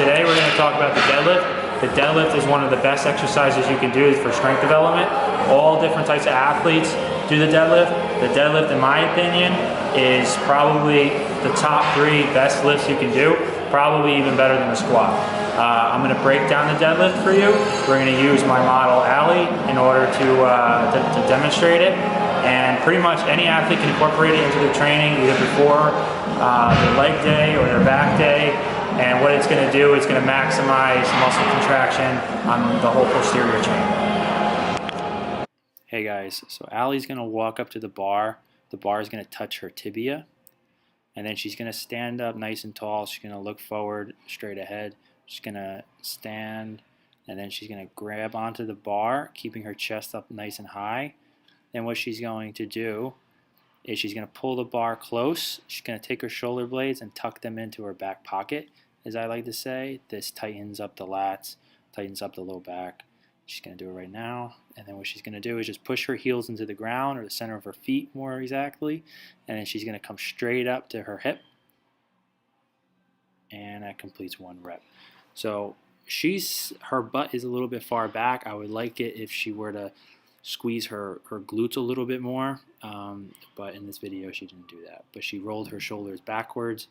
today we're going to talk about the deadlift. The deadlift is one of the best exercises you can do for strength development. All different types of athletes do the deadlift. The deadlift, in my opinion, is probably the top 3 best lifts you can do, probably even better than the squat. I'm going to break down the deadlift for you. We're going to use my model, Allie, in order to demonstrate it. And pretty much any athlete can incorporate it into their training, either before their leg day or their back day. And what it's going to do is going to maximize muscle contraction on the whole posterior chain. Hey guys, so Allie's going to walk up to the bar. The bar is going to touch her tibia. And then she's going to stand up nice and tall. She's going to look forward, straight ahead. She's going to stand, and then she's going to grab onto the bar, keeping her chest up nice and high. Then what she's going to do is she's going to pull the bar close. She's going to take her shoulder blades and tuck them into her back pocket, as I like to say. This tightens up the lats, tightens up the low back. She's going to do it right now. And then what she's going to do is just push her heels into the ground, or the center of her feet more exactly. And then she's going to come straight up to her hip. And that completes 1 rep. So her butt is a little bit far back. I would like it if she were to squeeze her glutes a little bit more, but in this video she didn't do that. But she rolled her shoulders backwards,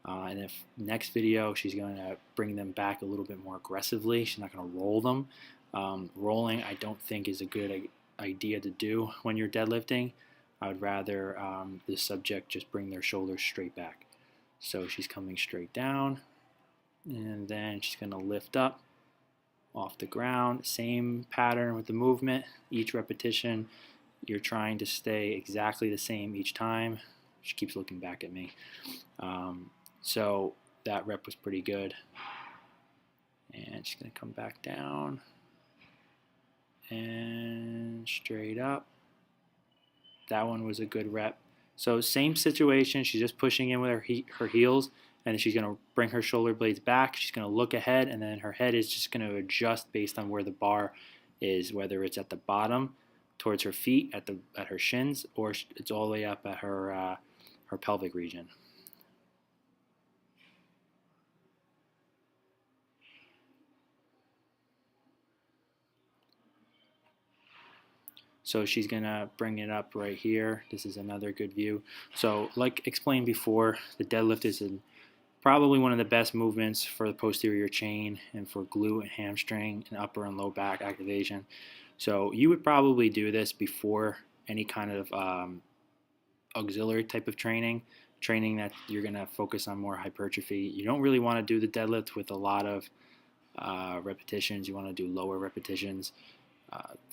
and if next video she's going to bring them back a little bit more aggressively. She's not going to roll them. Rolling I don't think is a good idea to do when you're deadlifting. I would rather the subject just bring their shoulders straight back. So she's coming straight down, and then she's going to lift up off the ground. Same pattern with the movement. Each repetition, you're trying to stay exactly the same each time. She keeps looking back at me. So that rep was pretty good. And she's going to come back down and straight up. That one was a good rep. So same situation. She's just pushing in with her heels. And then she's going to bring her shoulder blades back. She's going to look ahead, and then her head is just going to adjust based on where the bar is, whether it's at the bottom towards her feet, at her shins, or it's all the way up at her pelvic region. So she's going to bring it up right here. This is another good view. So like explained before, the deadlift is probably one of the best movements for the posterior chain and for glute and hamstring and upper and low back activation. So you would probably do this before any kind of auxiliary type of training that you're going to focus on more hypertrophy. You don't really want to do the deadlift with a lot of repetitions. You want to do lower repetitions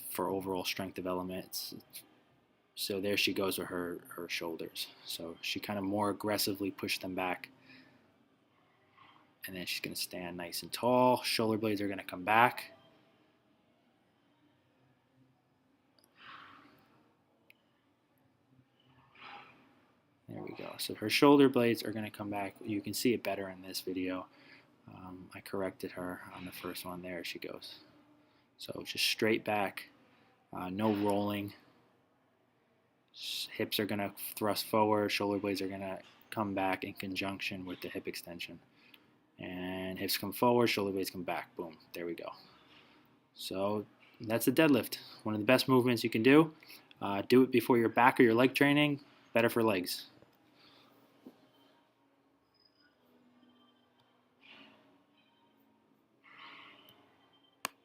for overall strength development. So there she goes with her shoulders. So she kind of more aggressively pushed them back. And then she's going to stand nice and tall. Shoulder blades are going to come back. There we go. So her shoulder blades are going to come back. You can see it better in this video. I corrected her on the first one. There she goes. So just straight back. No rolling. Hips are going to thrust forward. Shoulder blades are going to come back in conjunction with the hip extension. And hips come forward, shoulder blades come back. Boom, there we go. So that's the deadlift. One of the best movements you can do. Do it before your back or your leg training. Better for legs.